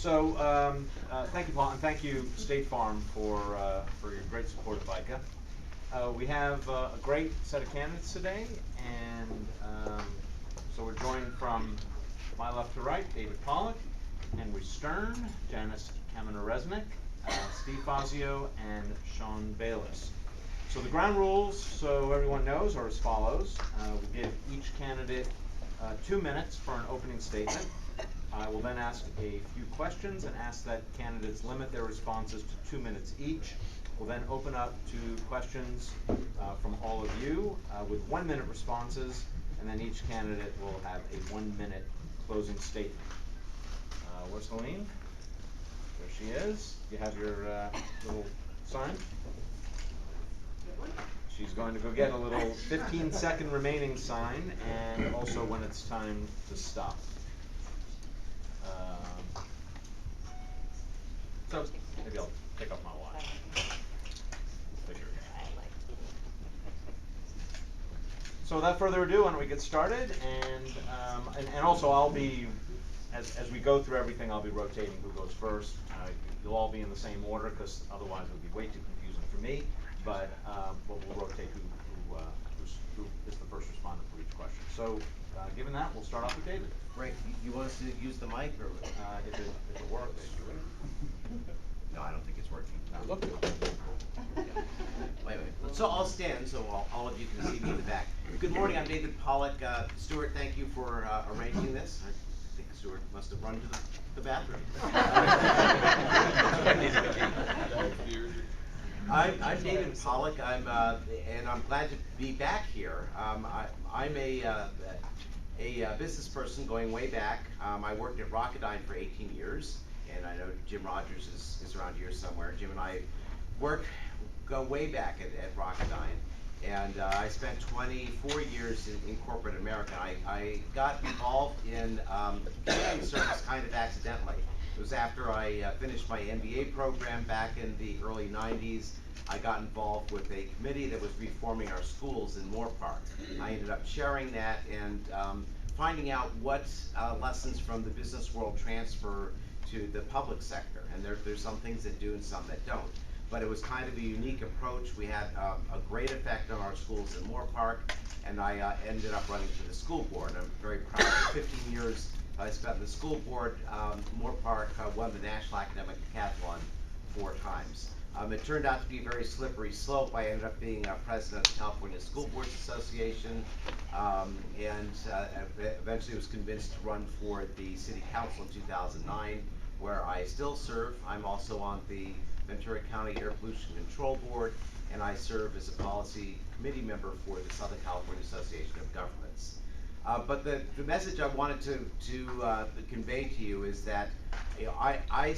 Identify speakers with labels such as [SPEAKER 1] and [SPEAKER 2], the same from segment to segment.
[SPEAKER 1] Thank you, Paul, and thank you, State Farm, for your great support of VICA. We have a great set of candidates today, and so we're joined from my left to right: David Pollock, Henry Stern, Janice Kaminer-Resnick, Steve Fazio, and Sean Bayless. So the ground rules, so everyone knows, are as follows. We give each candidate 2 minutes for an opening statement. I will then ask a few questions and ask that candidates limit their responses to 2 minutes each. We'll then open up to questions from all of you with 1 minute responses, and then each candidate will have a 1 minute closing statement. Where's Helene? There she is. You have your little sign? She's going to go get a little 15-second remaining sign, and also when it's time to stop. So maybe I'll pick up my watch. So without further ado, why don't we get started? And also I'll be, as we go through everything, I'll be rotating who goes first. You'll all be in the same order, because otherwise it would be way too confusing for me. But we'll rotate who is the first respondent for each question. So given that, we'll start off with David.
[SPEAKER 2] Great. You want us to use the mic, or
[SPEAKER 1] if it works?
[SPEAKER 2] No, I don't think it's working.
[SPEAKER 1] Look good.
[SPEAKER 2] Yeah. Wait. So I'll stand so all of you can see me in the back. Good morning. I'm David Pollock. Stuart, thank you for arranging this. I think Stuart must have run to the bathroom. I'm David Pollock. And I'm glad to be back here. I'm a business person going way back. I worked at Rocketdyne for 18 years, and I know Jim Rogers is around here somewhere. Jim and I go way back at Rocketdyne, and I spent 24 years in corporate America. I got involved in community service kind of accidentally. It was after I finished my MBA program back in the early 90s. I got involved with a committee that was reforming our schools in Moore Park. I ended up chairing that and finding out what lessons from the business world transfer to the public sector. And there's some things that do and some that don't. But it was kind of a unique approach. We had a great effect on our schools in Moore Park, and I ended up running for the school board. I'm very proud of the 15 years I spent in the school board. Moore Park won the National Academic Decathlon 4 times. It turned out to be a very slippery slope. I ended up being president of the California School Boards Association, and eventually was convinced to run for the City Council in 2009, where I still serve. I'm also on the Ventura County Air Pollution Control Board, and I serve as a policy committee member for the Southern California Association of Governments. But the message I wanted to convey to you is that I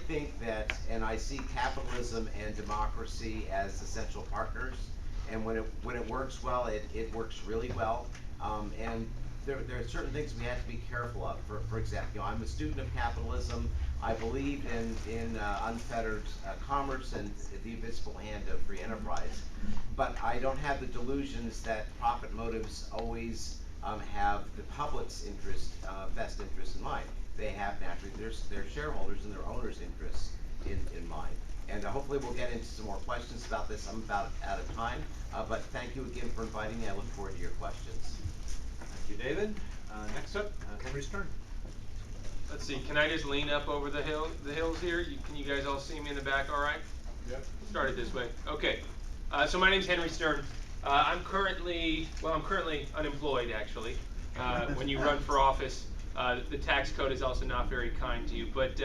[SPEAKER 2] think that, and I see capitalism and democracy as essential partners, and when it works well, it works really well. And there are certain things we have to be careful of. For example, I'm a student of capitalism. I believe in unfettered commerce and the invisible hand of free enterprise. But I don't have the delusions that profit motives always have the public's interest, best interest in mind. They have naturally their shareholders and their owners' interests in mind. And hopefully we'll get into some more questions about this. I'm about out of time, but thank you again for inviting me. I look forward to your questions.
[SPEAKER 1] Thank you, David. Next up, Henry Stern.
[SPEAKER 3] Let's see, can I just lean up over the hills here? Can you guys all see me in the back all right?
[SPEAKER 1] Yep.
[SPEAKER 3] Start it this way. Okay, so my name's Henry Stern. I'm currently unemployed, actually. When you run for office, the tax code is also not very kind to you. But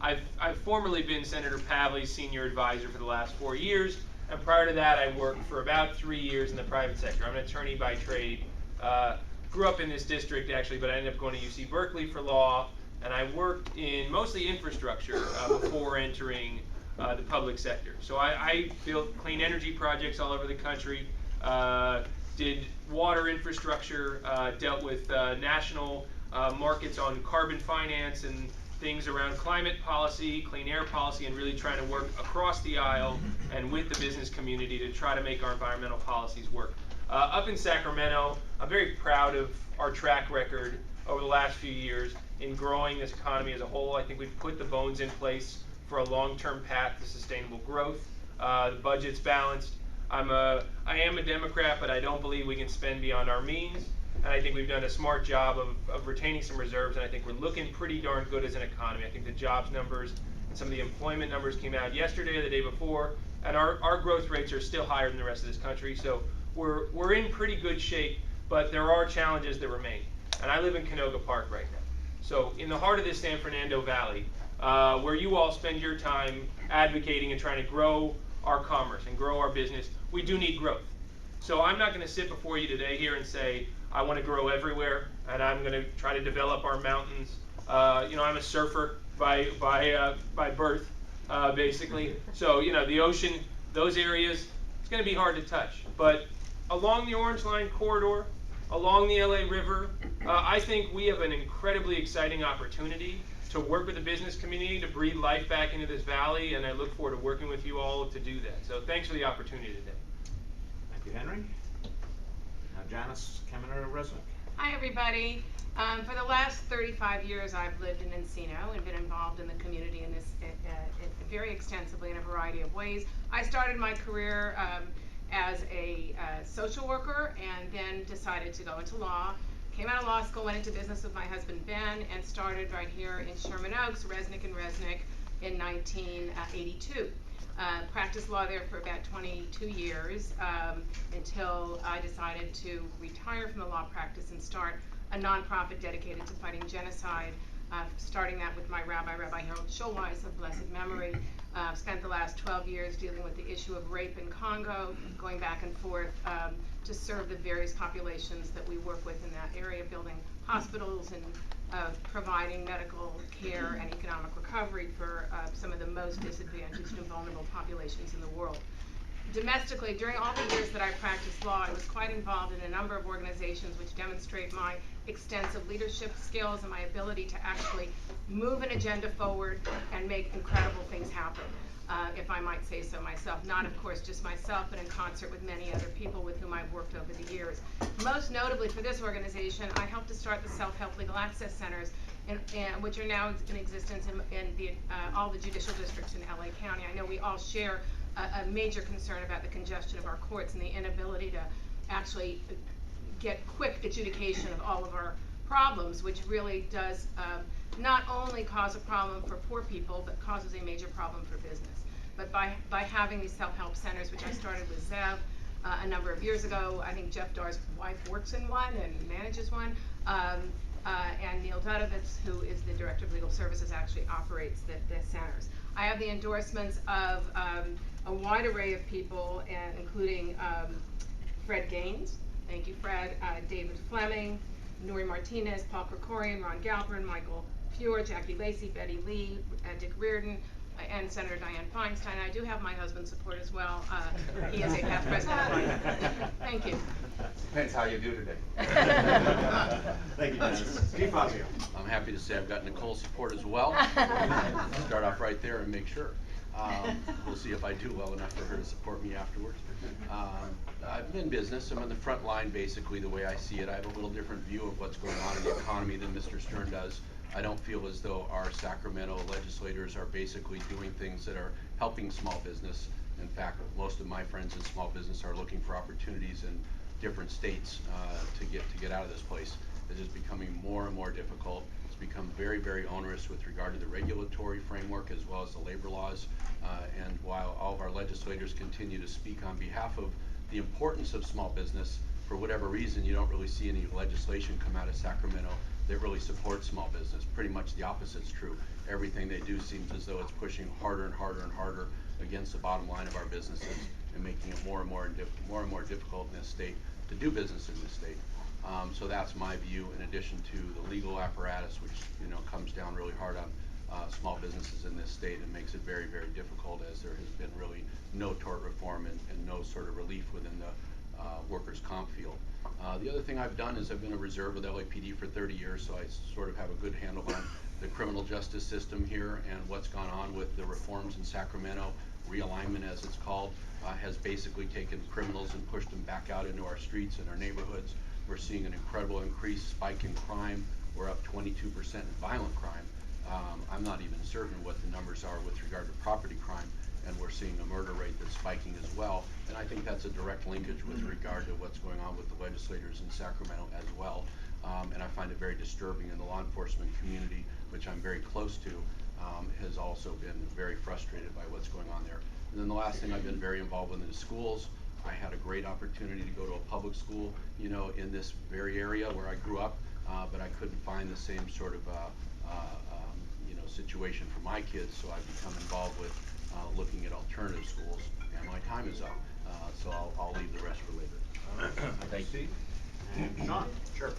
[SPEAKER 3] I've formerly been Senator Pavley's senior advisor for the last 4 years. And prior to that, I worked for about 3 years in the private sector. I'm an attorney by trade. Grew up in this district, actually, but I ended up going to UC Berkeley for law. And I worked in mostly infrastructure before entering the public sector. So I built clean energy projects all over the country, did water infrastructure, dealt with national markets on carbon finance and things around climate policy, clean air policy, and really trying to work across the aisle and with the business community to try to make our environmental policies work. Up in Sacramento, I'm very proud of our track record over the last few years. in growing this economy as a whole. I think we've put the bones in place for a long-term path to sustainable growth. The budget's balanced. I am a Democrat, but I don't believe we can spend beyond our means. And I think we've done a smart job of retaining some reserves, and I think we're looking pretty darn good as an economy. I think the jobs numbers and some of the employment numbers came out yesterday or the day before, and our growth rates are still higher than the rest of this country. So we're in pretty good shape, but there are challenges that remain. And I live in Canoga Park right now. So in the heart of this San Fernando Valley, where you all spend your time advocating and trying to grow our commerce and grow our business, we do need growth. So I'm not going to sit before you today here and say, I want to grow everywhere, and I'm going to try to develop our mountains. I'm a surfer by birth, basically. So, the ocean, those areas, it's going to be hard to touch. But along the Orange Line corridor, along the LA River, I think we have an incredibly exciting opportunity to work with the business community to breathe life back into this valley, and I look forward to working with you all to do that. So thanks for the opportunity today.
[SPEAKER 1] Thank you, Henry. Now Janice Kemener-Resnick.
[SPEAKER 4] Hi, everybody. For the last 35 years, I've lived in Encino and been involved in the community in this very extensively in a variety of ways. I started my career as a social worker and then decided to go into law. Came out of law school, went into business with my husband Ben, and started right here in Sherman Oaks, Resnick and Resnick, in 1982. Practiced law there for about 22 years until I decided to retire from the law practice and start a nonprofit dedicated to fighting genocide, starting that with my Rabbi Harold Schulweis of blessed memory. Spent the last 12 years dealing with the issue of rape in Congo, going back and forth to serve the various populations that we work with in that area, building hospitals and providing medical care and economic recovery for some of the most disadvantaged and vulnerable populations in the world. Domestically, during all the years that I practiced law, I was quite involved in a number of organizations which demonstrate my extensive leadership skills and my ability to actually move an agenda forward and make incredible things happen, if I might say so myself. Not, of course, just myself, but in concert with many other people with whom I've worked over the years. Most notably for this organization, I helped to start the self-help legal access centers, which are now in existence in all the judicial districts in LA County. I know we all share a major concern about the congestion of our courts and the inability to actually get quick adjudication of all of our problems, which really does not only cause a problem for poor people, but causes a major problem for business. But by having these self-help centers, which I started with Zev a number of years ago, I think Jeff Darr's wife works in one and manages one, and Neil Dudovitz, who is the Director of Legal Services, actually operates the centers. I have the endorsements of a wide array of people, including Fred Gaines, thank you Fred, David Fleming, Nuri Martinez, Paul Krikorian, Ron Galperin, Michael Fuhr, Jackie Lacey, Betty Lee, Dick Reardon, and Senator Dianne Feinstein. I do have my husband's support as well. He is a past president of mine. Thank you.
[SPEAKER 5] Depends how you do today.
[SPEAKER 1] Thank you, Janice. Steve Fazio.
[SPEAKER 6] I'm happy to say I've got Nicole's support as well. Start off right there and make sure. We'll see if I do well enough for her to support me afterwards. I've been in business. I'm on the front line, basically, the way I see it. I have a little different view of what's going on in the economy than Mr. Stern does. I don't feel as though our Sacramento legislators are basically doing things that are helping small business. In fact, most of my friends in small business are looking for opportunities in different states to get out of this place. It is becoming more and more difficult. It's become very, very onerous with regard to the regulatory framework as well as the labor laws. And while all of our legislators continue to speak on behalf of the importance of small business, for whatever reason, you don't really see any legislation come out of Sacramento that really supports small business. Pretty much the opposite's true. Everything they do seems as though it's pushing harder and harder and harder against the bottom line of our businesses and making it more and more difficult in this state to do business in this state. So that's my view, in addition to the legal apparatus, which comes down really hard on small businesses in this state and makes it very, very difficult, as there has been really no tort reform and no sort of relief within the workers' comp field. The other thing I've done is I've been a reserve with LAPD for 30 years, so I sort of have a good handle on the criminal justice system here and what's gone on with the reforms in Sacramento. Realignment, as it's called, has basically taken criminals and pushed them back out into our streets and our neighborhoods. We're seeing an incredible increased spike in crime. we're up 22% in violent crime. I'm not even certain what the numbers are with regard to property crime, and we're seeing a murder rate that's spiking as well. And I think that's a direct linkage with regard to what's going on with the legislators in Sacramento as well. And I find it very disturbing, in the law enforcement community, which I'm very close to, has also been very frustrated by what's going on there. And then the last thing I've been very involved with in the schools. I had a great opportunity to go to a public school, you know, in this very area where I grew up, but I couldn't find the same sort of you know, situation for my kids, so I've become involved with looking at alternative schools, and my time is up, so I'll leave the rest for later.
[SPEAKER 1] Thank you. And Sean? Sure.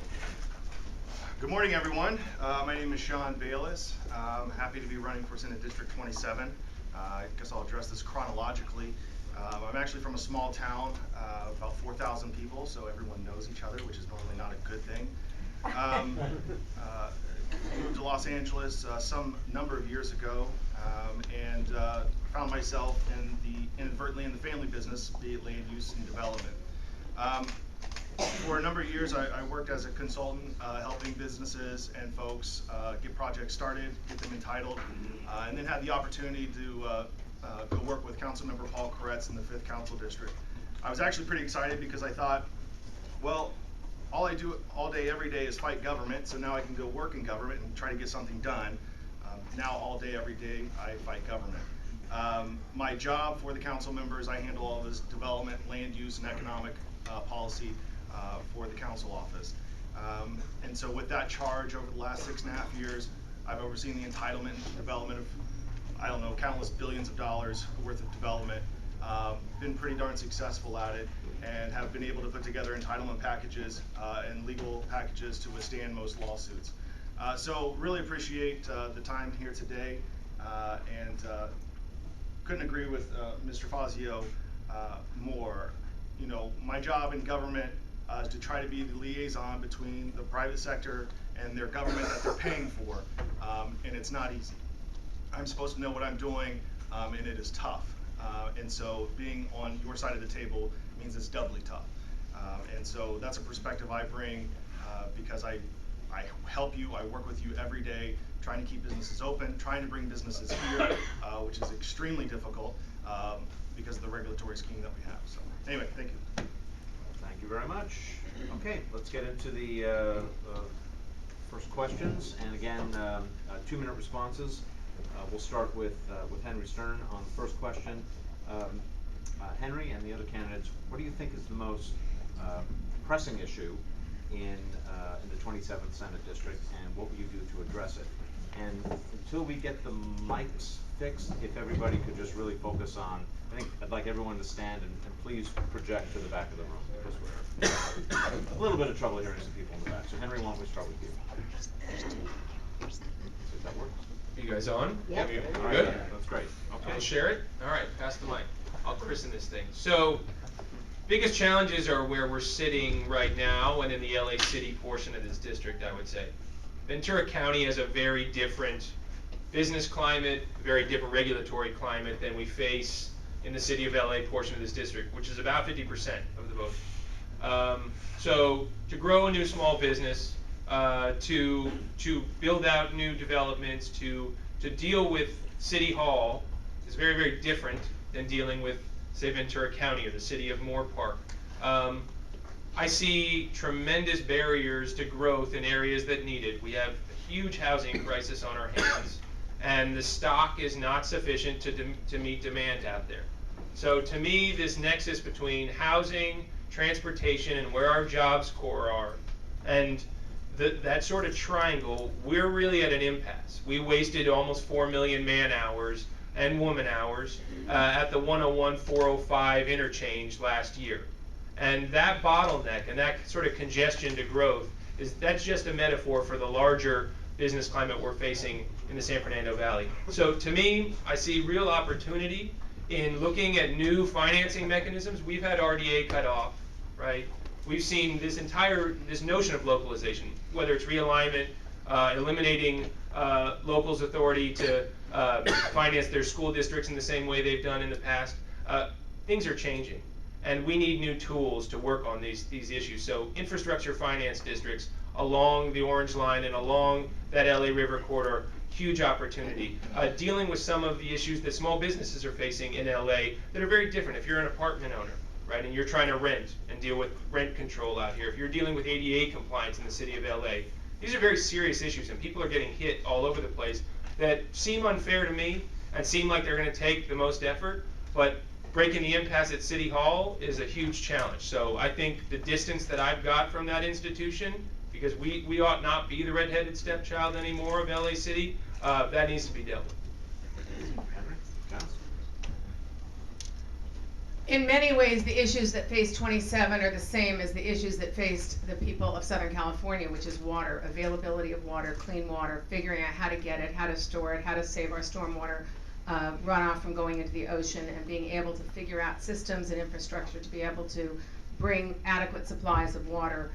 [SPEAKER 7] Good morning, everyone. My name is Sean Bayless. I'm happy to be running for Senate District 27. I guess I'll address this chronologically. I'm actually from a small town, about 4,000 people, so everyone knows each other, which is normally not a good thing. Moved to Los Angeles some number of years ago, and found myself inadvertently in the family business, be it land use and development. For a number of years, I worked as a consultant, helping businesses and folks get projects started, get them entitled, and then had the opportunity to go work with Councilmember Paul Koretz in the 5th Council District. I was actually pretty excited because I thought, well, all I do all day, every day is fight government, so now I can go work in government and try to get something done. Now all day, every day, I fight government. My job for the council members, I handle all this development, land use, and economic policy for the council office. And so with that charge over the last 6.5 years, I've overseen the entitlement and development of, I don't know, countless billions of dollars worth of development. Been pretty darn successful at it, and have been able to put together entitlement packages and legal packages to withstand most lawsuits. So really appreciate the time here today, and couldn't agree with Mr. Fazio more. You know, my job in government is to try to be the liaison between the private sector and their government that they're paying for, and it's not easy. I'm supposed to know what I'm doing, and it is tough. And so being on your side of the table means it's doubly tough. And so that's a perspective I bring because I help you, I work with you every day, trying to keep businesses open, trying to bring businesses here, which is extremely difficult because of the regulatory scheme that we have. So anyway, thank you.
[SPEAKER 1] Thank you very much. Okay, let's get into the first questions, and again, 2-minute responses. We'll start with Henry Stern on the first question. Henry and the other candidates, what do you think is the most pressing issue in the 27th Senate District, and what will you do to address it? And until we get the mics fixed, if everybody could just really focus on, I think I'd like everyone to stand and please project to the back of the room, because we're having a little bit of trouble hearing some people in the back. So Henry, why don't we start with you? Does that work?
[SPEAKER 3] You guys on?
[SPEAKER 8] Yep.
[SPEAKER 3] All
[SPEAKER 1] All
[SPEAKER 3] right,
[SPEAKER 1] right, that's great. Okay.
[SPEAKER 3] I'll share it. All right, pass the mic. I'll christen this thing. So, biggest challenges are where we're sitting right now and in the LA City portion of this district, I would say. Ventura County has a very different business climate, very different regulatory climate than we face in the City of LA portion of this district, which is about 50% of the vote. So, to grow a new small business, to build out new developments, to deal with City Hall is very, very different than dealing with, say, Ventura County or the city of Moore Park. I see tremendous barriers to growth in areas that need it. We have a huge housing crisis on our hands, and the stock is not sufficient to meet demand out there. So to me, this nexus between housing, transportation, and where our jobs core are, and that sort of triangle, we're really at an impasse. We wasted almost 4 million man hours and woman hours at the 101-405 interchange last year. And that bottleneck and that sort of congestion to growth, that's just a metaphor for the larger business climate we're facing in the San Fernando Valley. So to me, I see real opportunity in looking at new financing mechanisms. We've had RDA cut off, right? We've seen this notion of localization, whether it's realignment, eliminating locals' authority to finance their school districts in the same way they've done in the past. Things are changing, and we need new tools to work on these issues. So infrastructure finance districts along the Orange Line and along that LA River corridor. Huge opportunity. Dealing with some of the issues that small businesses are facing in LA that are very different. If you're an apartment owner, right, and you're trying to rent and deal with rent control out here, if you're dealing with ADA compliance in the city of LA, these are very serious issues, and people are getting hit all over the place that seem unfair to me and seem like they're going to take the most effort, but breaking the impasse at City Hall is a huge challenge. So I think the distance that I've got from that institution, because we ought not be the redheaded stepchild anymore of LA City, that needs to be dealt with.
[SPEAKER 4] In many ways, the issues that face 27 are the same as the issues that faced the people of Southern California, which is water, availability of water, clean water, figuring out how to get it, how to store it, how to save our stormwater runoff from going into the ocean, and being able to figure out systems and infrastructure to be able to bring adequate supplies of water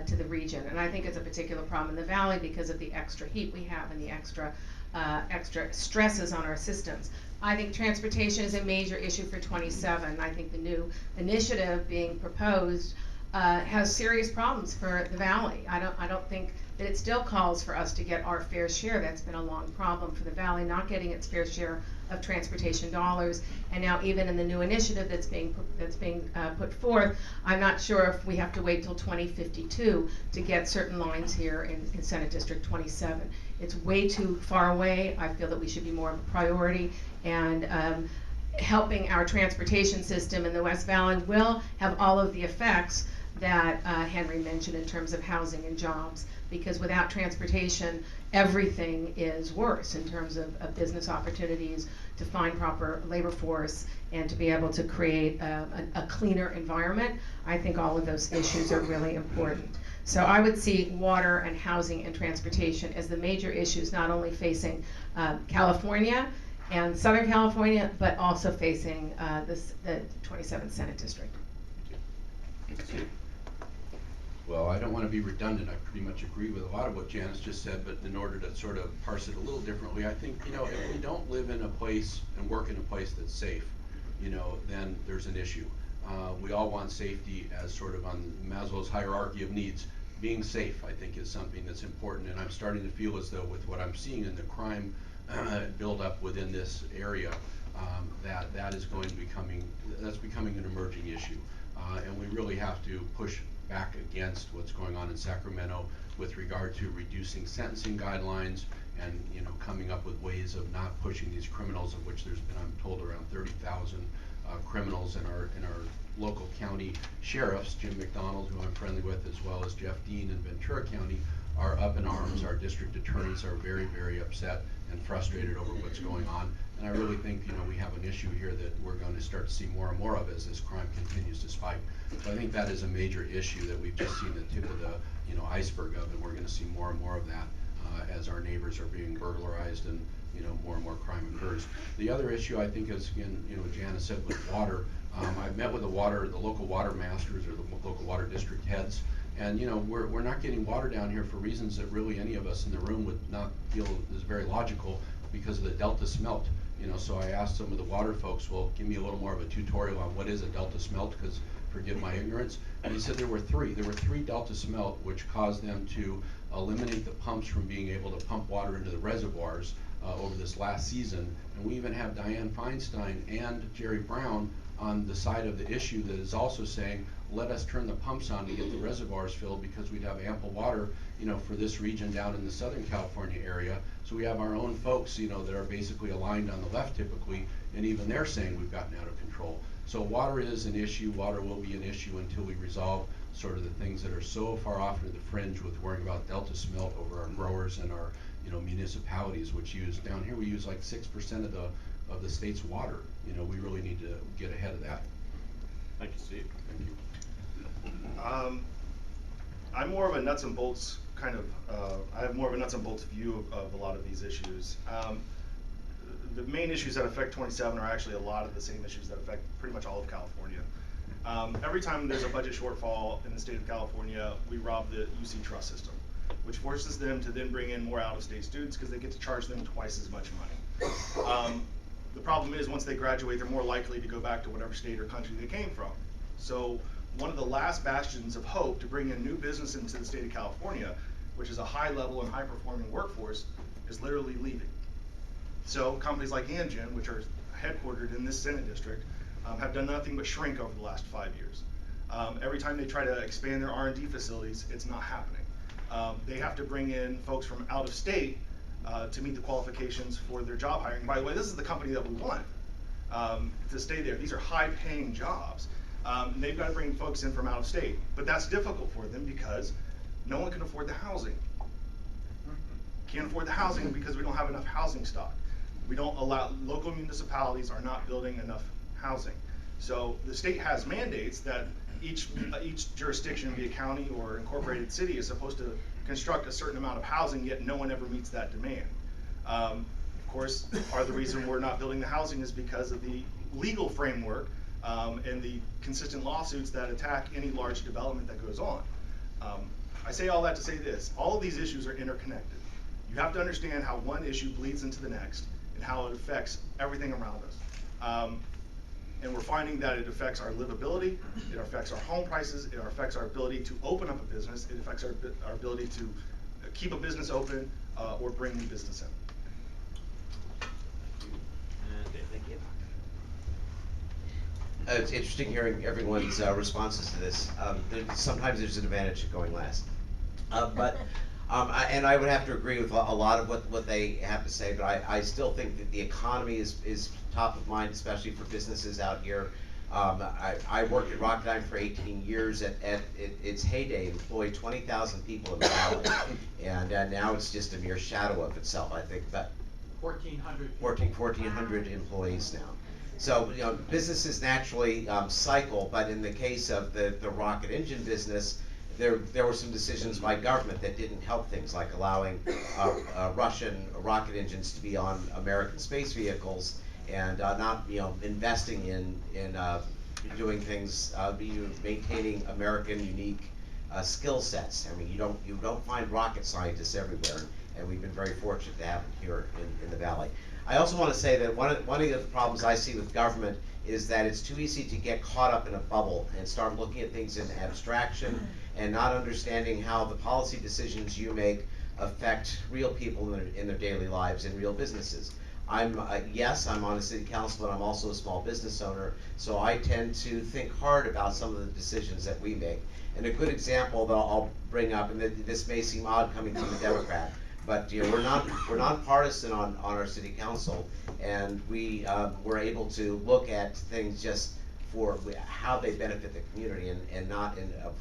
[SPEAKER 4] to the region. And I think it's a particular problem in the valley because of the extra heat we have and the extra stresses on our systems. I think transportation is a major issue for 27. I think the new initiative being proposed has serious problems for the valley. I don't think that it still calls for us to get our fair share. That's been a long problem for the valley, not getting its fair share of transportation dollars. And now even in the new initiative that's being put forth, I'm not sure if we have to wait till 2052 to get certain lines here in Senate District 27. It's way too far away. I feel that we should be more of a priority, and helping our transportation system in the West Valley will have all of the effects that Henry mentioned in terms of housing and jobs, because without transportation, everything is worse in terms of business opportunities, to find proper labor force, and to be able to create a cleaner environment. I think all of those issues are really important. So I would see water and housing and transportation as the major issues, not only facing California and Southern California, but also facing the 27th Senate District.
[SPEAKER 6] Well, I don't want to be redundant. I pretty much agree with a lot of what Janice just said, but in order to sort of parse it a little differently, I think, you know, if we don't live in a place and work in a place that's safe, you know, then there's an issue. We all want safety as sort of on Maslow's hierarchy of needs. Being safe, I think, is something that's important, and I'm starting to feel as though with what I'm seeing in the crime build up within this area, that is going to becoming an emerging issue, and we really have to push back against what's going on in Sacramento with regard to reducing sentencing guidelines and, you know, coming up with ways of not pushing these criminals, of which there's been, I'm told, around 30,000 criminals in our local county sheriffs. Jim McDonald, who I'm friendly with, as well as Jeff Dean in Ventura County, are up in arms. Our district attorneys are very, very upset and frustrated over what's going on. And I really think, you know, we have an issue here that we're going to start to see more and more of as this crime continues to spike. So I think that is a major issue that we've just seen the tip of the, you know, iceberg of, and we're going to see more and more of that as our neighbors are being burglarized and, you know, more and more crime occurs. The other issue I think is, again, you know, Janice said with water. I've met with the local water masters or the local water district heads, and, you know, we're not getting water down here for reasons that really any of us in the room would not feel is very logical, because of the Delta smelt. You know, so I asked some of the water folks, well, give me a little more of a tutorial on what is a Delta smelt, because forgive my ignorance. And he said there were three Delta smelt, which caused them to eliminate the pumps from being able to pump water into the reservoirs over this last season. And we even have Dianne Feinstein and Jerry Brown on the side of the issue that is also saying, let us turn the pumps on to get the reservoirs filled, because we'd have ample water, you know, for this region down in the Southern California area. So we have our own folks, you know, that are basically aligned on the left typically, and even they're saying we've gotten out of control. So water is an issue. Water will be an issue until we resolve sort of the things that are so far off into the fringe with worrying about Delta smelt over our growers and our, you know, municipalities, which use, down here we use like 6% of the state's water. You know, we really need to get ahead of that.
[SPEAKER 1] Thank you, Steve.
[SPEAKER 6] Thank you.
[SPEAKER 7] I'm more of a nuts and bolts kind of, I have more of a nuts and bolts view of a lot of these issues. The main issues that affect 27 are actually a lot of the same issues that affect pretty much all of California. Every time there's a budget shortfall in the state of California, we rob the UC trust system, which forces them to then bring in more out-of-state students because they get to charge them twice as much money. The problem is, once they graduate, they're more likely to go back to whatever state or country they came from. So one of the last bastions of hope to bring in new business into the state of California which is a high level and high performing workforce, is literally leaving. So companies like Amgen, which are headquartered in this Senate district, have done nothing but shrink over the last 5 years. Every time they try to expand their R&D facilities, it's not happening. They have to bring in folks from out of state to meet the qualifications for their job hiring. By the way, this is the company that we want to stay there. These are high-paying jobs. They've got to bring folks in from out of state, but that's difficult for them because no one can afford the housing. Can't afford the housing because we don't have enough housing stock. We don't allow, local municipalities are not building enough housing. So the state has mandates that each jurisdiction, be it county or incorporated city, is supposed to construct a certain amount of housing, yet no one ever meets that demand. Of course, part of the reason we're not building the housing is because of the legal framework and the consistent lawsuits that attack any large development that goes on. I say all that to say this: all of these issues are interconnected. You have to understand how one issue bleeds into the next and how it affects everything around us. And we're finding that it affects our livability, it affects our home prices, it affects our ability to open up a business, it affects our ability to keep a business open or bring new business in.
[SPEAKER 2] Thank you. It's interesting hearing everyone's responses to this. Sometimes there's an advantage to going last. And I would have to agree with a lot of what they have to say, but I still think that the economy is top of mind, especially for businesses out here. I worked at Rocketdyne for 18 years. At its heyday, employed 20,000 people in the valley, and now it's just a mere shadow of itself. I think that 1,400 employees now. So businesses naturally cycle, but in the case of the rocket engine business, there were some decisions by government that didn't help things, like allowing Russian rocket engines to be on American space vehicles, and not investing in doing things, maintaining American unique skill sets. I mean, you don't find rocket scientists everywhere, and we've been very fortunate to have them here in the Valley. I also want to say that one of the problems I see with government is that it's too easy to get caught up in a bubble and start looking at things in abstraction and not understanding how the policy decisions you make affect real people in their daily lives and real businesses. Yes, I'm on a city council, but I'm also a small business owner, so I tend to think hard about some of the decisions that we make. And a good example that I'll bring up, and this may seem odd coming from a Democrat, but we're nonpartisan on our city council, and we're able to look at things just for how they benefit the community and not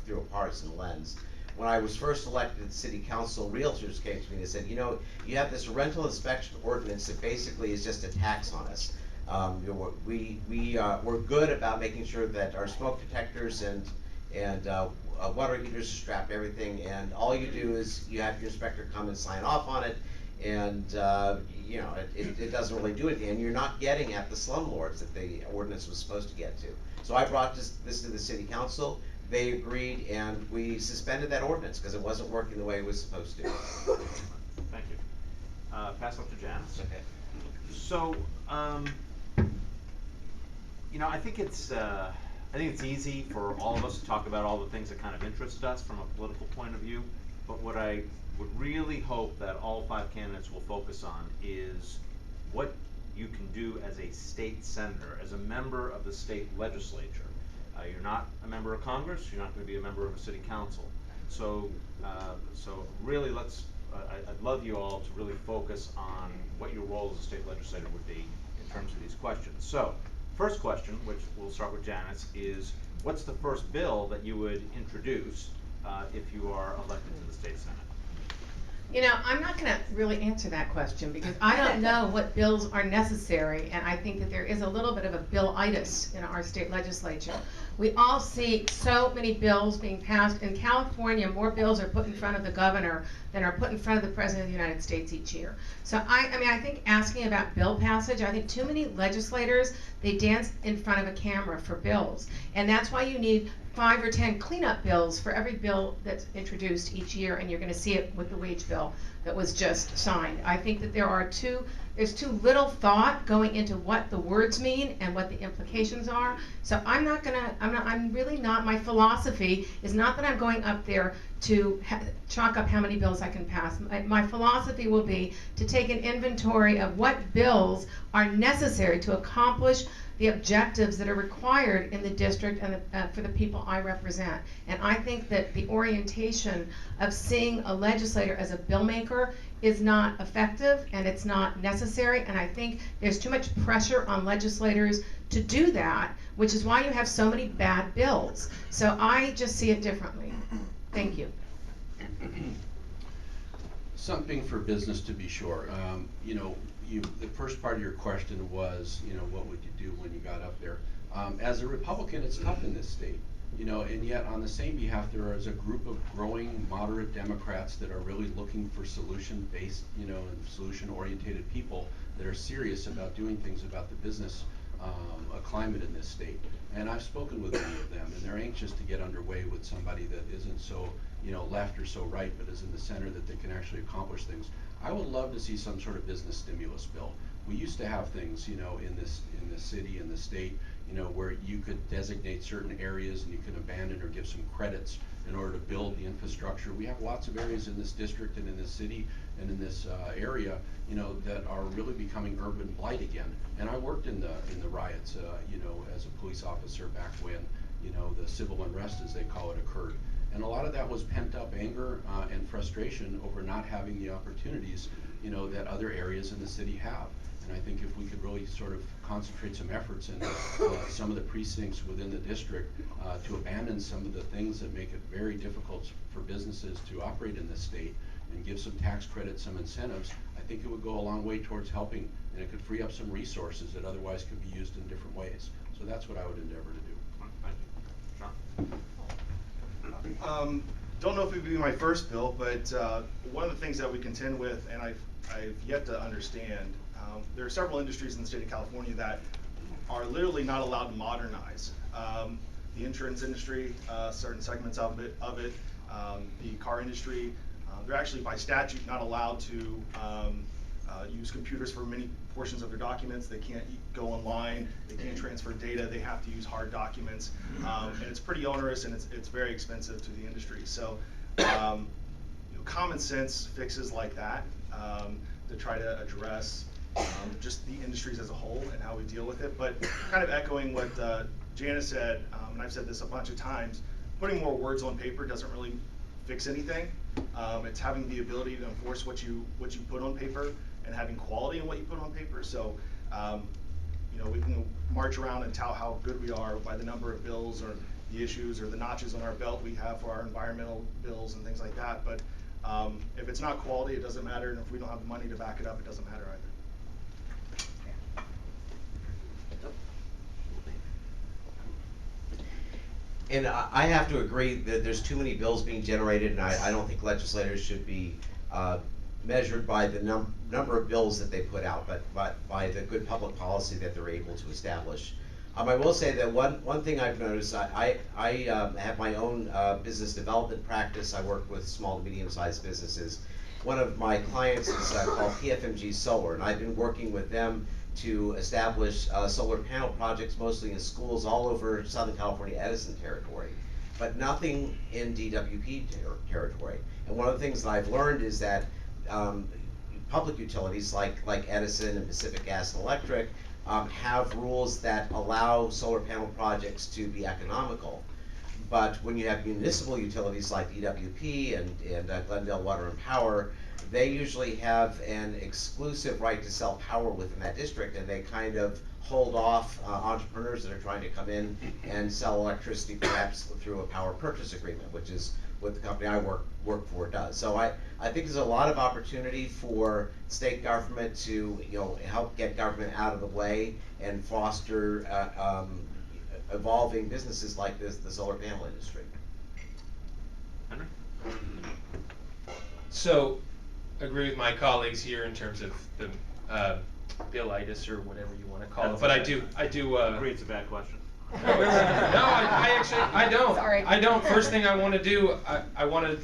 [SPEAKER 2] through a partisan lens. When I was first elected to the city council, realtors came to me and said, you have this rental inspection ordinance that basically is just a tax on us. We're good about making sure that our smoke detectors and water heaters are strapped to everything, and all you do is you have your inspector come and sign off on it, and it doesn't really do anything, and you're not getting at the slumlords that the ordinance was supposed to get to. So I brought this to the city council. They agreed, and we suspended that ordinance because it wasn't working the way it was supposed to.
[SPEAKER 1] Thank you. Pass up to Janice.
[SPEAKER 2] Okay.
[SPEAKER 1] So, I think it's easy for all of us to talk about all the things that kind of interest us from a political point of view, but what I would really hope that all 5 candidates will focus on is what you can do as a state senator, as a member of the state legislature. You're not a member of Congress, you're not going to be a member of a city council. So really I'd love you all to really focus on what your role as a state legislator would be in terms of these questions. So, first question, which we'll start with Janice, is what's the first bill that you would introduce if you are elected to the state senate?
[SPEAKER 4] I'm not going to really answer that question because I don't know what bills are necessary, and I think that there is a little bit of a bill-itis in our state legislature. We all see so many bills being passed. In California, more bills are put in front of the governor than are put in front of the President of the United States each year. So I think asking about bill passage, I think too many legislators, they dance in front of a camera for bills. And that's why you need 5 or 10 cleanup bills for every bill that's introduced each year, and you're going to see it with the wage bill that was just signed. I think that there's too little thought going into what the words mean and what the implications are. So I'm really not, my philosophy is not that I'm going up there to chalk up how many bills I can pass. My philosophy will be to take an inventory of what bills are necessary to accomplish the objectives that are required in the district and for the people I represent. And I think that the orientation of seeing a legislator as a bill maker is not effective and it's not necessary, and I think there's too much pressure on legislators to do that, which is why you have so many bad bills. So I just see it differently. Thank you.
[SPEAKER 6] Something for business to be sure. You know, the first part of your question was, you know, what would you do when you got up there? As a Republican, it's tough in this state, you know, and yet on the same behalf, there is a group of growing moderate Democrats that are really looking for solution-based, you know, and solution-oriented people that are serious about doing things about the business climate in this state. And I've spoken with many of them, and they're anxious to get underway with somebody that isn't so, you know, left or so right, but is in the center, that they can actually accomplish things. I would love to see some sort of business stimulus bill. We used to have things, you know, in this city, in the state, you know, where you could designate certain areas and you can abandon or give some credits in order to build the infrastructure. We have lots of areas in this district and in this city and in this area, you know, that are really becoming urban blight again. And I worked in the riots, you know, as a police officer back when, you know, the civil unrest, as they call it, occurred. And a lot of that was pent up anger and frustration over not having the opportunities, you know, that other areas in the city have. And I think if we could really sort of concentrate some efforts in some of the precincts within the district to abandon some of the things that make it very difficult for businesses to operate in this state and give some tax credits, some incentives, I think it would go a long way towards helping, and it could free up some resources that otherwise could be used in different ways. So that's what I would endeavor to do.
[SPEAKER 1] Thank you. Sean?
[SPEAKER 7] Don't know if it would be my first bill, but one of the things that we contend with, and I've yet to understand, there are several industries in the state of California that are literally not allowed to modernize. The insurance industry, certain segments of it, the car industry, they're actually by statute not allowed to use computers for many portions of their documents. They can't go online, they can't transfer data, they have to use hard documents, and it's pretty onerous and it's very expensive to the industry. So you know, common sense fixes like that to try to address just the industries as a whole and how we deal with it. But kind of echoing what Janice said, and I've said this a bunch of times, putting more words on paper doesn't really fix anything. It's having the ability to enforce what you put on paper and having quality in what you put on paper. So you know, we can march around and tout how good we are by the number of bills or the issues or the notches on our belt we have for our environmental bills and things like that. But if it's not quality, it doesn't matter, and if we don't have the money to back it up, it doesn't matter either.
[SPEAKER 2] And I have to agree that there's too many bills being generated, and I don't think legislators should be measured by the number of bills that they put out, but by the good public policy that they're able to establish. I will say that one thing I've noticed, I have my own business development practice. I work with small to medium-sized businesses. One of my clients is called PFMG Solar, and I've been working with them to establish solar panel projects mostly in schools all over Southern California Edison territory, but nothing in DWP territory. And one of the things that I've learned is that public utilities like Edison and Pacific Gas and Electric have rules that allow solar panel projects to be economical. But when you have municipal utilities like DWP and Glendale Water and Power, they usually have an exclusive right to sell power within that district, and they kind of hold off entrepreneurs that are trying to come in and sell electricity perhaps through a power purchase agreement, which is what the company I work for does. So I think there's a lot of opportunity for state government to help get government out of the way and foster evolving businesses like this, the solar panel industry.
[SPEAKER 1] Henry?
[SPEAKER 3] So, agree with my colleagues here in terms of the billitis or whatever you want to call it. But I do.
[SPEAKER 1] Agree, it's a bad question.
[SPEAKER 3] No, I actually don't.
[SPEAKER 4] Sorry.
[SPEAKER 3] I don't. First thing I want to do, I want to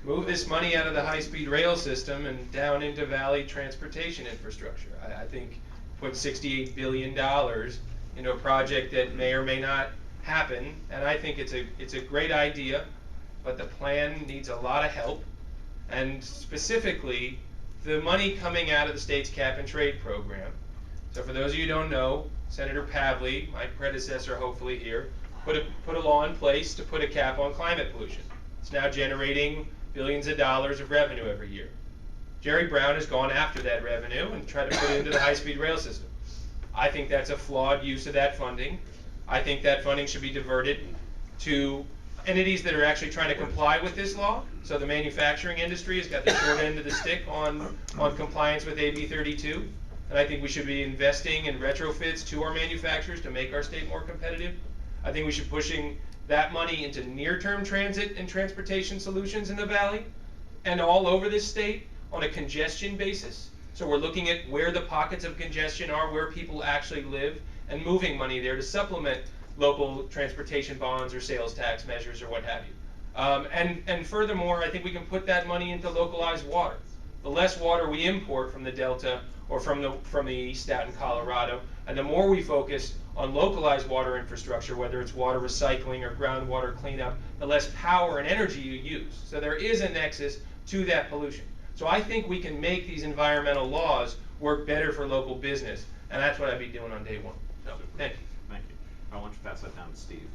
[SPEAKER 3] move this money out of the high-speed rail system and down into valley transportation infrastructure. I think put $68 billion into a project that may or may not happen, and I think it's a great idea. but the plan needs a lot of help, and specifically the money coming out of the state's cap and trade program. So for those of you who don't know, Senator Pavley, my predecessor hopefully here, put a law in place to put a cap on climate pollution. It's now generating billions of dollars of revenue every year. Jerry Brown has gone after that revenue and tried to put it into the high-speed rail system. I think that's a flawed use of that funding. I think that funding should be diverted to entities that are actually trying to comply with this law. So the manufacturing industry has got the short end of the stick on compliance with AB 32. And I think we should be investing in retrofits to our manufacturers to make our state more competitive. I think we should be pushing that money into near-term transit and transportation solutions in the valley and all over this state on a congestion basis. So we're looking at where the pockets of congestion are, where people actually live, and moving money there to supplement local transportation bonds or sales tax measures or what have you. And furthermore, I think we can put that money into localized water. The less water we import from the Delta or from the east out in Colorado, and the more we focus on localized water infrastructure, whether it's water recycling or groundwater cleanup, the less power and energy you use. So there is a nexus to that pollution. So I think we can make these environmental laws work better for local business, and that's what I'd be doing on day one. So, thank you.
[SPEAKER 1] Thank you. I want you to pass that down to Steve.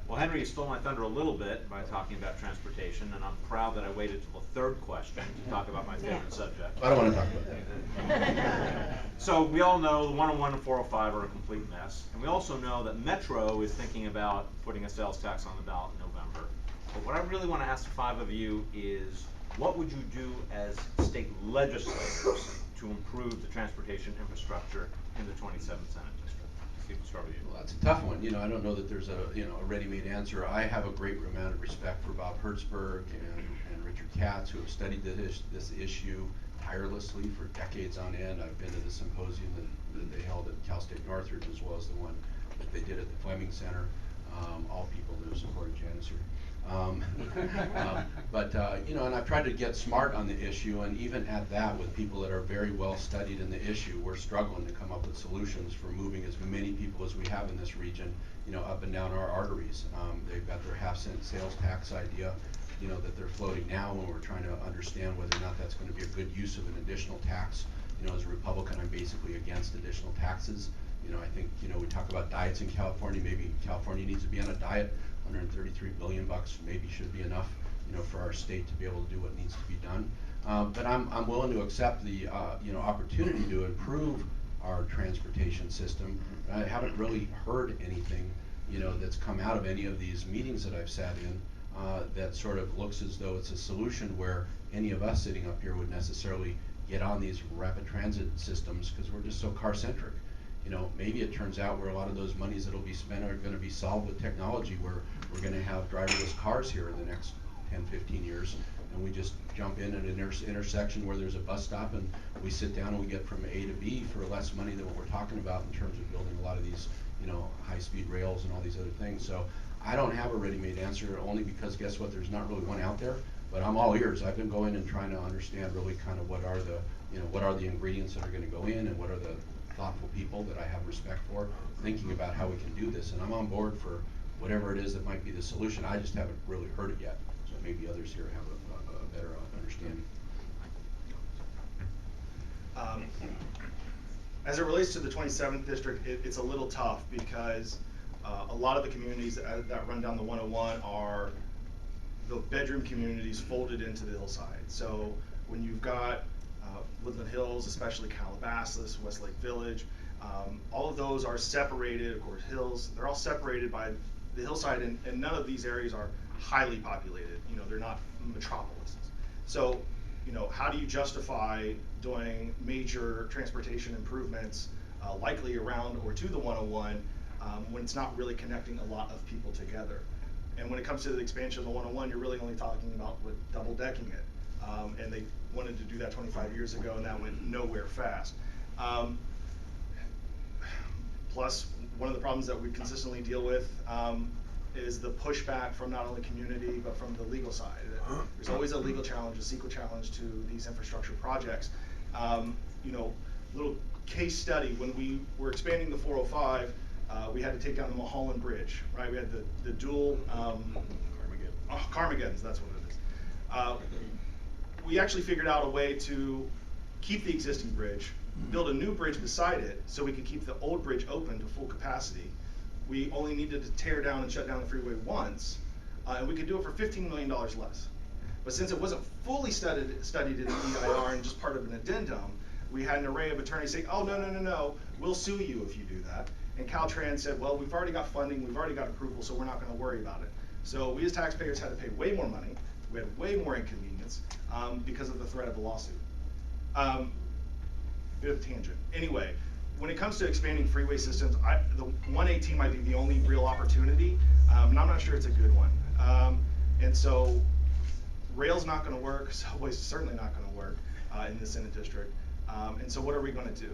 [SPEAKER 1] Well, Henry, you stole my thunder a little bit by talking about transportation, and I'm proud that I waited till the third question to talk about my favorite subject.
[SPEAKER 6] I don't want to talk about that.
[SPEAKER 1] So we all know the 101 and 405 are a complete mess, and we also know that Metro is thinking about putting a sales tax on the ballot in November. But what I really want to ask the five of you is, what would you do as state legislators to improve the transportation infrastructure in the 27th Senate District? Steve, we'll start with you.
[SPEAKER 6] Well, that's a tough one. I don't know that there's a ready-made answer. I have a great amount of respect for Bob Hertzberg and Richard Katz, who have studied this issue tirelessly for decades on end. I've been to the symposium that they held at Cal State Northridge, as well as the one that they did at the Fleming Center. All people who supported Janice here. And I've tried to get smart on the issue, and even at that, with people that are very well studied in the issue, we're struggling to come up with solutions for moving as many people as we have in this region, up and down our arteries. They've got their half-cent sales tax idea, that they're floating now, and we're trying to understand whether or not that's going to be a good use of an additional tax. As a Republican, I'm basically against additional taxes. I think, we talk about diets in California. Maybe California needs to be on a diet. $133 billion maybe should be enough, for our state to be able to do what needs to be done. But I'm willing to accept the, opportunity to improve our transportation system. I haven't really heard anything, that's come out of any of these meetings that I've sat in that sort of looks as though it's a solution where any of us sitting up here would necessarily get on these rapid transit systems, because we're just so car-centric. Maybe it turns out where a lot of those monies that'll be spent are going to be solved with technology, where we're going to have driverless cars here in the next 10, 15 years, and we just jump in at an intersection where there's a bus stop, and we sit down and we get from A to B for less money than what we're talking about in terms of building a lot of these, high-speed rails and all these other things. So I don't have a ready-made answer, only because guess what? There's not really one out there. But I'm all ears. I've been going and trying to understand really kind of what are the ingredients that are going to go in, and what are the thoughtful people that I have respect for, thinking about how we can do this. And I'm on board for whatever it is that might be the solution. I just haven't really heard it yet. So maybe others here have a better understanding.
[SPEAKER 7] As it relates to the 27th district, it's a little tough, because a lot of the communities that run down the 101 are the bedroom communities folded into the hillside. So when you've got Woodland Hills, especially Calabasas, Westlake Village, all of those are separated. Of course, Hills, they're all separated by the hillside, and none of these areas are highly populated. They're not metropolises. So, how do you justify doing major transportation improvements, likely around or to the 101, when it's not really connecting a lot of people together? And when it comes to the expansion of the 101, you're really only talking about double decking it. And they wanted to do that 25 years ago, and that went nowhere fast. Plus, one of the problems that we consistently deal with is the pushback from not only community, but from the legal side. There's always a legal challenge, a CEQA challenge to these infrastructure projects. Little case study, when we were expanding the 405, we had to take down the Mulholland Bridge, right? We had the dual Carmageddon's, that's what it is. We actually figured out a way to keep the existing bridge, build a new bridge beside it, so we could keep the old bridge open to full capacity. We only needed to tear down and shut down the freeway once, and we could do it for $15 million less. But since it wasn't fully studied in the EIR and just part of an addendum, we had an array of attorneys say, oh, no, we'll sue you if you do that. And Caltrans said, well, we've already got funding, we've already got approval, so we're not gonna worry about it. So we as taxpayers had to pay way more money, we had way more inconvenience because of the threat of a lawsuit. Bit of a tangent. Anyway, when it comes to expanding freeway systems, the 118 might be the only real opportunity, and I'm not sure it's a good one. And so rail's not gonna work, subway's certainly not gonna work in the Senate district. And so what are we gonna do?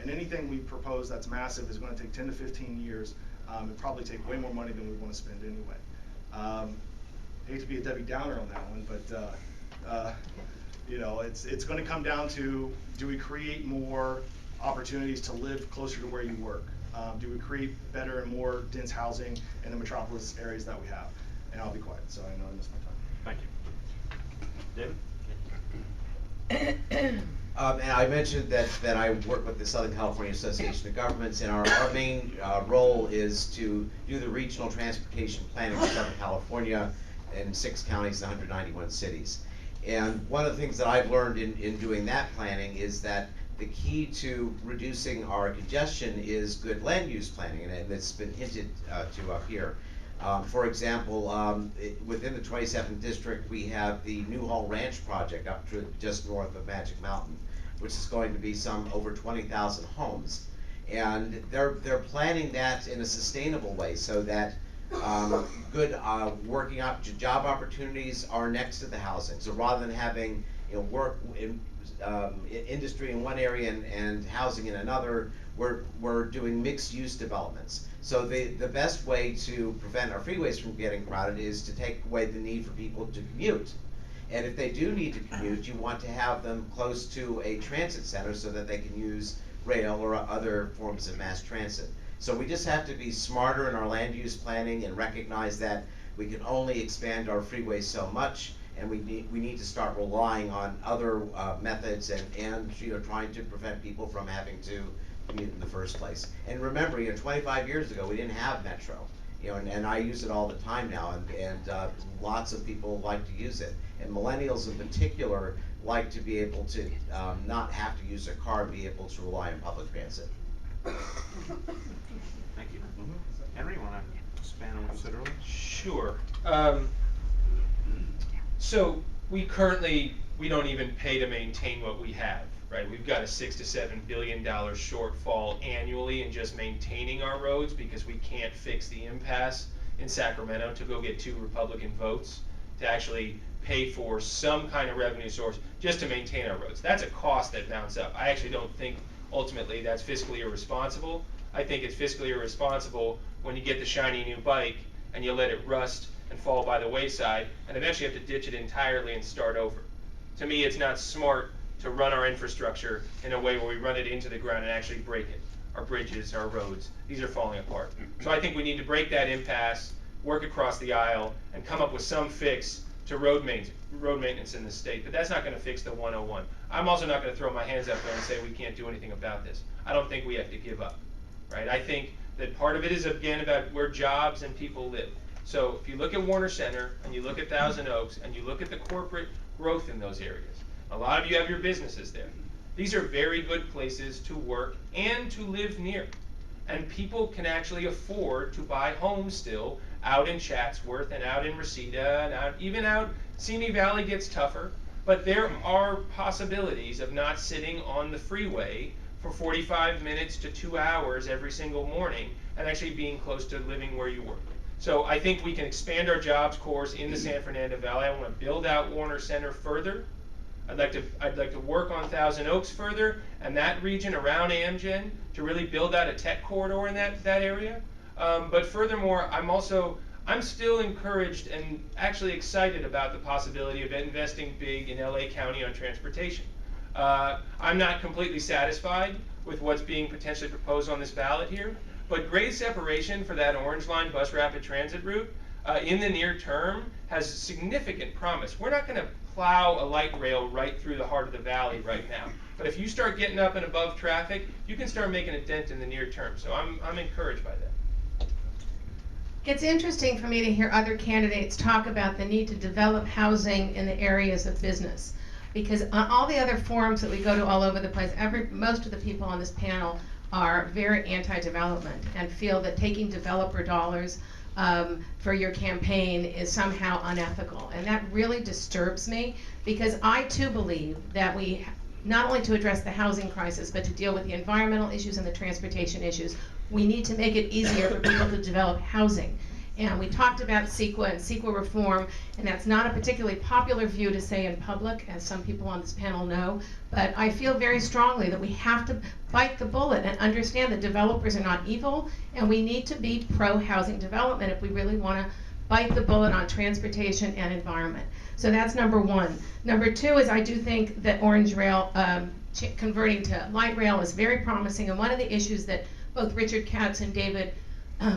[SPEAKER 7] And anything we propose that's massive is gonna take 10 to 15 years and probably take way more money than we wanna spend anyway. Hate to be a Debbie Downer on that one, but you know, it's gonna come down to, do we create more opportunities to live closer to where you work? Do we create better and more dense housing in the metropolis areas that we have? And I'll be quiet, so I know I missed my time.
[SPEAKER 1] Thank you.
[SPEAKER 2] And I mentioned that I work with the Southern California Association of Governments, and our main role is to do the regional transportation planning for Southern California in 6 counties, 191 cities. And one of the things that I've learned in doing that planning is that the key to reducing our congestion is good land use planning, and it's been hinted to up here. For example, within the 27th district, we have the Newhall Ranch project up to just north of Magic Mountain, which is going to be some over 20,000 homes. And they're planning that in a sustainable way so that good working job opportunities are next to the housing. So rather than having work in industry in one area and housing in another, we're doing mixed use developments. So the best way to prevent our freeways from getting crowded is to take away the need for people to commute. And if they do need to commute, you want to have them close to a transit center so that they can use rail or other forms of mass transit. So we just have to be smarter in our land use planning and recognize that we can only expand our freeways so much, and we need to start relying on other methods and trying to prevent people from having to commute in the first place. And remember, 25 years ago we didn't have Metro, and I use it all the time now, and lots of people like to use it. And millennials in particular like to be able to not have to use their car and be able to rely on public transit.
[SPEAKER 1] Thank you. Henry, you want to expand on what you said earlier?
[SPEAKER 3] Sure. So we don't even pay to maintain what we have, right? We've got a $6 to $7 billion shortfall annually in just maintaining our roads because we can't fix the impasse in Sacramento to go get 2 Republican votes to actually pay for some kind of revenue source just to maintain our roads. That's a cost that mounts up. I actually don't think ultimately that's fiscally irresponsible. I think it's fiscally irresponsible when you get the shiny new bike and you let it rust and fall by the wayside and eventually have to ditch it entirely and start over. To me, it's not smart to run our infrastructure in a way where we run it into the ground and actually break it. Our bridges, our roads, these are falling apart. So I think we need to break that impasse, work across the aisle, and come up with some fix to road maintenance in the state. But that's not going to fix the 101. I'm also not going to throw my hands up there and say we can't do anything about this. I don't think we have to give up, right? I think that part of it is, again, about where jobs and people live. So if you look at Warner Center, and you look at Thousand Oaks, and you look at the corporate growth in those areas, a lot of you have your businesses there. These are very good places to work and to live near. And people can actually afford to buy homes still out in Chatsworth and out in Reseda and even out Simi Valley gets tougher, but there are possibilities of not sitting on the freeway for 45 minutes to 2 hours every single morning and actually being close to living where you work. So I think we can expand our jobs corps in the San Fernando Valley. I want to build out Warner Center further. I'd like to work on Thousand Oaks further and that region around Amgen to really build out a tech corridor in that area. But furthermore, I'm still encouraged and actually excited about the possibility of investing big in LA County on transportation. I'm not completely satisfied with what's being potentially proposed on this ballot here, but grade separation for that Orange Line bus rapid transit route in the near term has significant promise. We're not going to plow a light rail right through the heart of the valley right now. But if you start getting up and above traffic, you can start making a dent in the near term. So I'm encouraged by that.
[SPEAKER 4] It's interesting for me to hear other candidates talk about the need to develop housing in the areas of business. Because on all the other forums that we go to all over the place, most of the people on this panel are very anti-development and feel that taking developer dollars for your campaign is somehow unethical. And that really disturbs me, because I too believe that we, not only to address the housing crisis, but to deal with the environmental issues and the transportation issues, we need to make it easier for people to develop housing. And we talked about CEQA and CEQA reform, and that's not a particularly popular view to say in public, as some people on this panel know, but I feel very strongly that we have to bite the bullet and understand that developers are not evil, and we need to be pro-housing development if we really want to bite the bullet on transportation and environment. So that's number one. Number two is I do think that Orange Rail converting to light rail is very promising, and one of the issues that both Richard Katz and David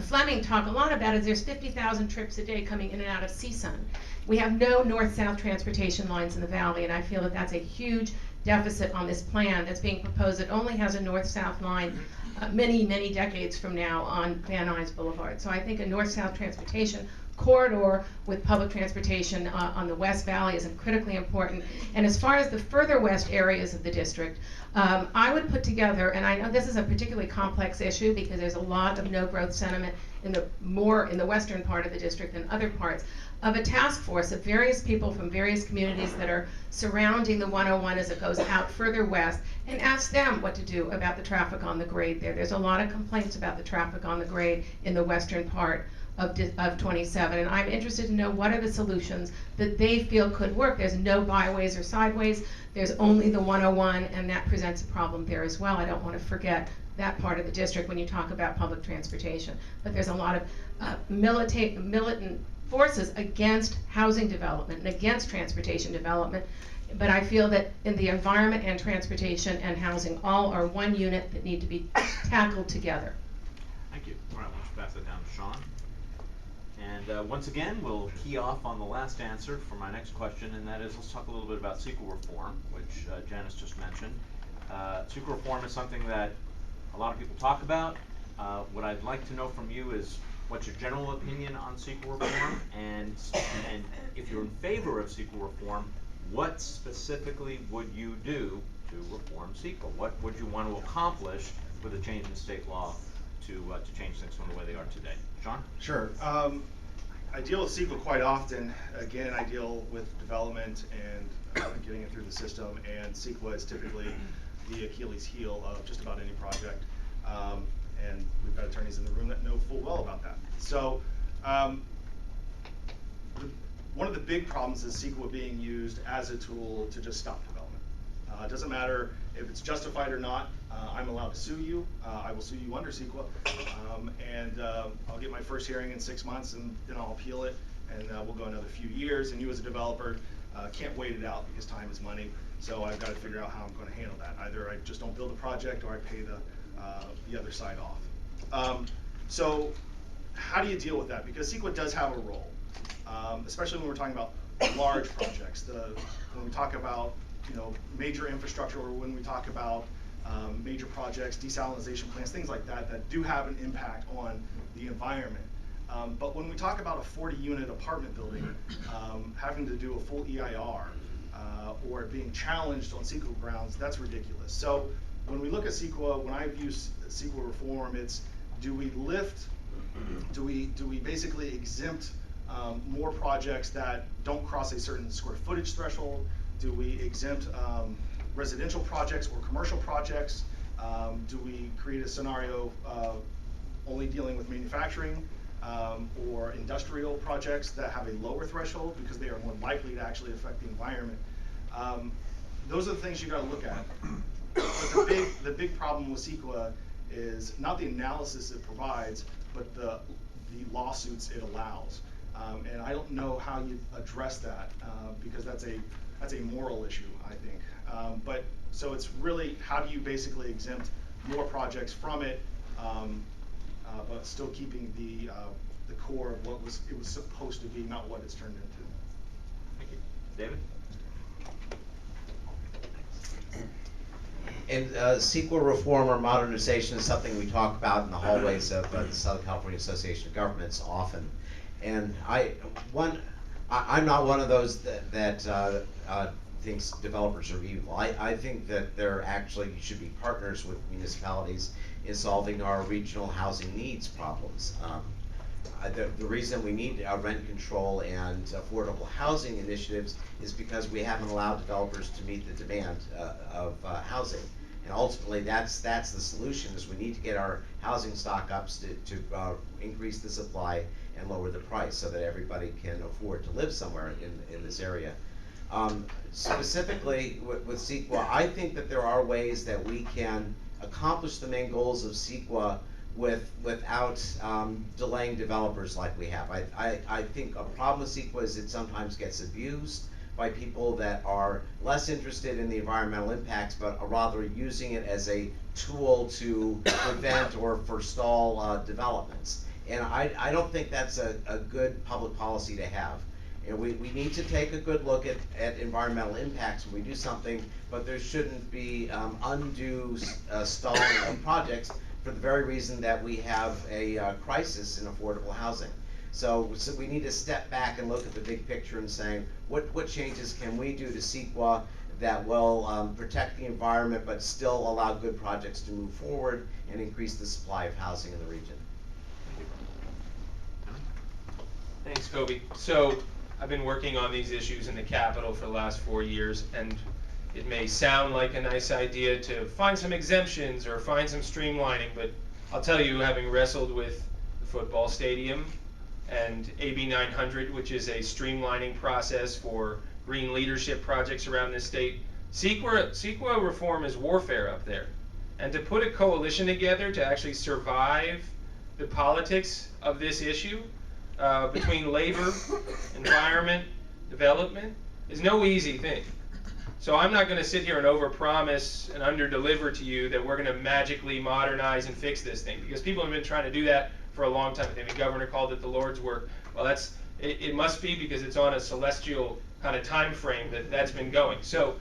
[SPEAKER 4] Fleming talk a lot about is there's 50,000 trips a day coming in and out of CSUN. We have no north-south transportation lines in the valley, and I feel that that's a huge deficit on this plan that's being proposed. It only has a north-south line many, many decades from now on Van Nuys Boulevard. So I think a north-south transportation corridor with public transportation on the West Valley is critically important. And as far as the further west areas of the district, I would put together, and I know this is a particularly complex issue because there's a lot of no-growth sentiment in the western part of the district than other parts, of a task force of various people from various communities that are surrounding the 101 as it goes out further west, and ask them what to do about the traffic on the grade there. There's a lot of complaints about the traffic on the grade in the western part of 27, and I'm interested to know what are the solutions that they feel could work. There's no byways or sideways, there's only the 101, and that presents a problem there as well. I don't want to forget that part of the district when you talk about public transportation. But there's a lot of militant forces against housing development and against transportation development. But I feel that in the environment and transportation and housing all are one unit that need to be tackled together.
[SPEAKER 1] Thank you. All right, let's pass it down to Sean. And once again, we'll key off on the last answer for my next question, and that is, let's talk a little bit about CEQA reform, which Janice just mentioned. CEQA reform is something that a lot of people talk about. What I'd like to know from you is what's your general opinion on CEQA reform, and if you're in favor of CEQA reform, what specifically would you do to reform CEQA? What would you want to accomplish with a change in state law to change things from the way they are today? Sean?
[SPEAKER 7] Sure. I deal with CEQA quite often. Again, I deal with development and getting it through the system, and CEQA is typically the Achilles heel of just about any project. And we've got attorneys in the room that know full well about that. So one of the big problems is CEQA being used as a tool to just stop development. It doesn't matter if it's justified or not. I'm allowed to sue you. I will sue you under CEQA, and I'll get my first hearing in 6 months, and then I'll appeal it, and we'll go another few years. And you as a developer can't wait it out because time is money. So I've got to figure out how I'm going to handle that. Either I just don't build a project, or I pay the other side off. So how do you deal with that? Because CEQA does have a role, especially when we're talking about large projects. When we talk about major infrastructure, or when we talk about major projects, desalination plants, things like that, that do have an impact on the environment. But when we talk about a 40-unit apartment building having to do a full EIR or being challenged on CEQA grounds, that's ridiculous. So when we look at CEQA, when I view CEQA reform, it's do we basically exempt more projects that don't cross a certain square footage threshold? Do we exempt residential projects or commercial projects? Do we create a scenario of only dealing with manufacturing or industrial projects that have a lower threshold because they are more likely to actually affect the environment? Those are the things you got to look at. But the big problem with CEQA is not the analysis it provides, but the lawsuits it allows. And I don't know how you address that because that's a moral issue, I think. But so it's really, how do you basically exempt more projects from it, but still keeping the the core of what it was supposed to be, not what it's turned into.
[SPEAKER 1] Thank you. David?
[SPEAKER 2] And CEQA reform or modernization is something we talk about in the hallways of the Southern California Association of Governments often. And I'm not one of those that thinks developers are evil. I think that they're actually should be partners with municipalities in solving our regional housing needs problems. The reason we need rent control and affordable housing initiatives is because we haven't allowed developers to meet the demand of housing. And ultimately, that's the solution, is we need to get our housing stock up to increase the supply and lower the price so that everybody can afford to live somewhere in this area. Specifically with CEQA, I think that there are ways that we can accomplish the main goals of CEQA without delaying developers like we have. I think a problem with CEQA is it sometimes gets abused by people that are less interested in the environmental impacts, but are rather using it as a tool to prevent or forestall developments. And I don't think that's a good public policy to have. And we need to take a good look at environmental impacts when we do something, but there shouldn't be undue stalling of projects for the very reason that we have a crisis in affordable housing. So we need to step back and look at the big picture and saying, what changes can we do to CEQA that will protect the environment but still allow good projects to move forward and increase the supply of housing in the region.
[SPEAKER 3] Thanks, Kobe. So I've been working on these issues in the Capitol for the last 4 years, and it may sound like a nice idea to find some exemptions or find some streamlining, but I'll tell you, having wrestled with the football stadium and AB 900, which is a streamlining process for green leadership projects around this state, CEQA reform is warfare up there. And to put a coalition together to actually survive the politics of this issue between labor, environment, development is no easy thing. So I'm not going to sit here and overpromise and underdeliver to you that we're going to magically modernize and fix this thing, because people have been trying to do that for a long time. I think the governor called it the Lord's work. Well, it must be, because it's on a celestial kind of time frame that's been going. So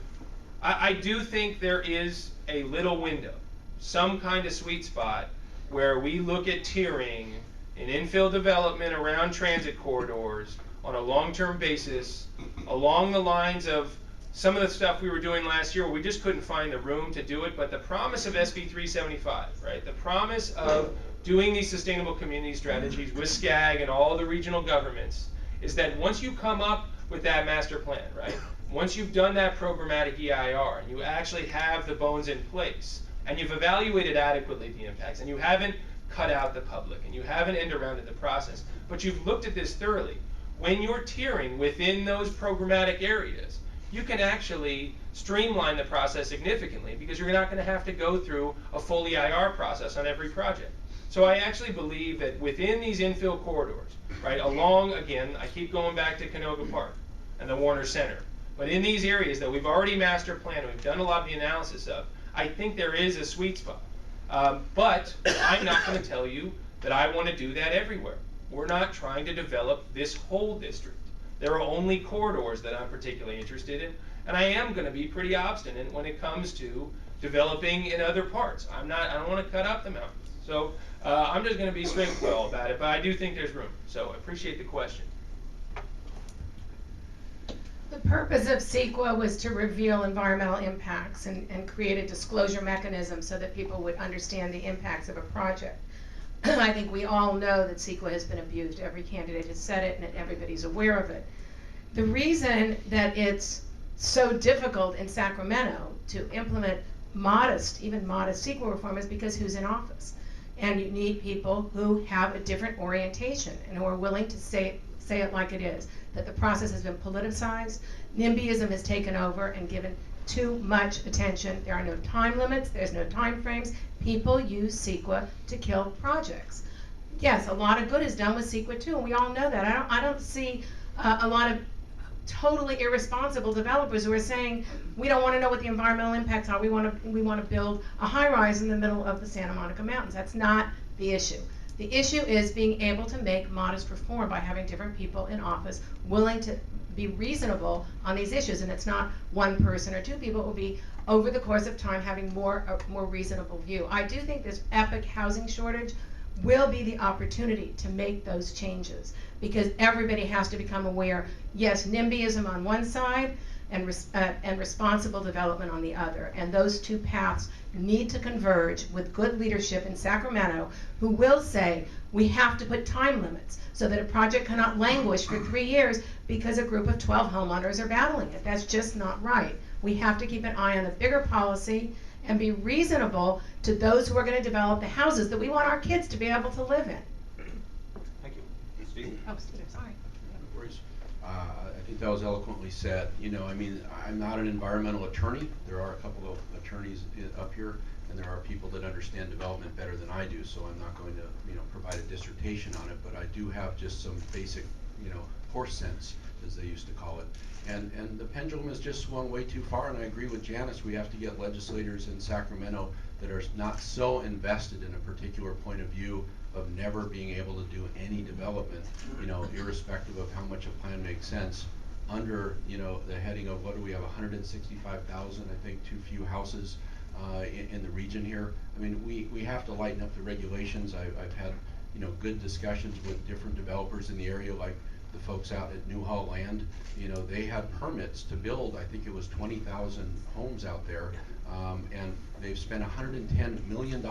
[SPEAKER 3] I do think there is a little window, some kind of sweet spot, where we look at tiering and infill development around transit corridors on a long-term basis along the lines of some of the stuff we were doing last year where we just couldn't find the room to do it. But the promise of SB 375, right? The promise of doing these sustainable community strategies with SCAG and all the regional governments is that once you come up with that master plan, right? Once you've done that programmatic EIR and you actually have the bones in place and you've evaluated adequately the impacts and you haven't cut out the public and you haven't end-arounded the process, but you've looked at this thoroughly, when you're tiering within those programmatic areas, you can actually streamline the process significantly, because you're not going to have to go through a full EIR process on every project. So I actually believe that within these infill corridors, right, along, again, I keep going back to Canoga Park and the Warner Center, but in these areas that we've already master planned and we've done a lot of the analysis of, I think there is a sweet spot. But I'm not going to tell you that I want to do that everywhere. We're not trying to develop this whole district. There are only corridors that I'm particularly interested in, and I am going to be pretty obstinate when it comes to developing in other parts. I don't want to cut up the mountains. So I'm just going to be straightforward about it, but I do think there's room. So I appreciate the question.
[SPEAKER 4] The purpose of CEQA was to reveal environmental impacts and create a disclosure mechanism so that people would understand the impacts of a project. I think we all know that CEQA has been abused. Every candidate has said it and everybody's aware of it. The reason that it's so difficult in Sacramento to implement even modest CEQA reform is because who's in office? And you need people who have a different orientation and who are willing to say it like it is, that the process has been politicized, NIMBYism has taken over and given too much attention. There are no time limits, there's no time frames. People use CEQA to kill projects. Yes, a lot of good is done with CEQA too, and we all know that. I don't see a lot of totally irresponsible developers who are saying, we don't want to know what the environmental impacts are, we want to build a high-rise in the middle of the Santa Monica Mountains. That's not the issue. The issue is being able to make modest reform by having different people in office willing to be reasonable on these issues, and it's not one person or two people. It will be over the course of time having a more reasonable view. I do think this epic housing shortage will be the opportunity to make those changes, because everybody has to become aware, yes, NIMBYism on one side and responsible development on the other, and those two paths need to converge with good leadership in Sacramento who will say we have to put time limits so that a project cannot languish for 3 years because a group of 12 homeowners are battling it. That's just not right. We have to keep an eye on the bigger policy and be reasonable to those who are going to develop the houses that we want our kids to be able to live in.
[SPEAKER 1] Thank you. Steve?
[SPEAKER 4] Oh, Steve, sorry.
[SPEAKER 6] No worries. I think that was eloquently said. You know, I mean, I'm not an environmental attorney. There are a couple of attorneys up here, and there are people that understand development better than I do, so I'm not going to, you know, provide a dissertation on it, but I do have just some basic, you know, horse sense, as they used to call it. And the pendulum has just swung way too far, and I agree with Janice. We have to get legislators in Sacramento that are not so invested in a particular point of view of never being able to do any development, you know, irrespective of how much a plan makes sense, under, you know, the heading of, what do we have, 165,000, I think, too few houses in the region here. I mean, we have to lighten up the regulations. I've had, you know, good discussions with different developers in the area, like the folks out at Newhall Land. You know, they had permits to build, I think it was 20,000 homes out there, and they've spent $110 million,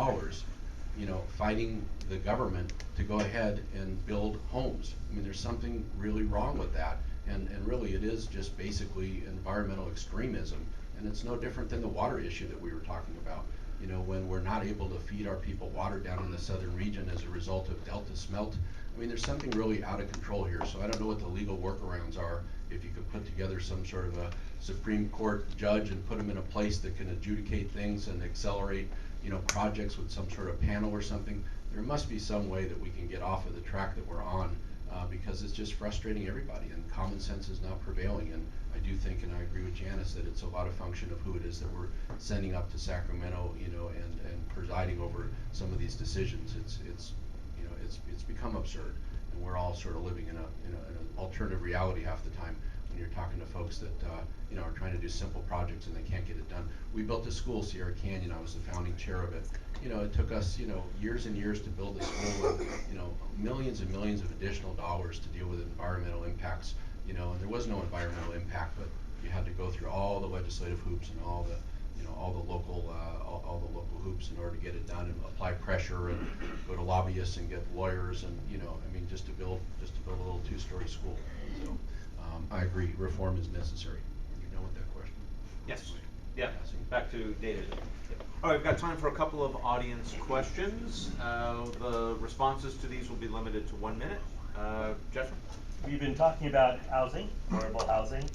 [SPEAKER 6] you know, fighting the government to go ahead and build homes. I mean, there's something really wrong with that, and really it is just basically environmental extremism, and it's no different than the water issue that we were talking about. You know, when we're not able to feed our people water down in the southern region as a result of delta smelt, I mean, there's something really out of control here. So I don't know what the legal workarounds are. If you could put together some sort of a Supreme Court judge and put them in a place that can adjudicate things and accelerate, you know, projects with some sort of panel or something, there must be some way that we can get off of the track that we're on, because it's just frustrating everybody, and common sense is not prevailing. And I do think, and I agree with Janice, that it's a lot of function of who it is that we're sending up to Sacramento, you know, and presiding over some of these decisions. It's you know, it's become absurd, and we're all sort of living in an alternative reality half the time when you're talking to folks that you know, are trying to do simple projects and they can't get it done. We built a school, Sierra Canyon. I was the founding chair of it. You know, it took us, you know, years and years to build the school, and, you know, millions and millions of additional dollars to deal with environmental impacts. You know, and there was no environmental impact, but you had to go through all the legislative hoops and all the, you know, all the local hoops in order to get it done, and apply pressure and go to lobbyists and get lawyers, and, you know, I mean, just to build a little two-story school. So I agree, reform is necessary. You know, with that question.
[SPEAKER 1] Yes. Yeah. Back to David. All right, we've got time for a couple of audience questions. The responses to these will be limited to 1 minute. Jeffrey?
[SPEAKER 8] We've been talking about housing, affordable housing.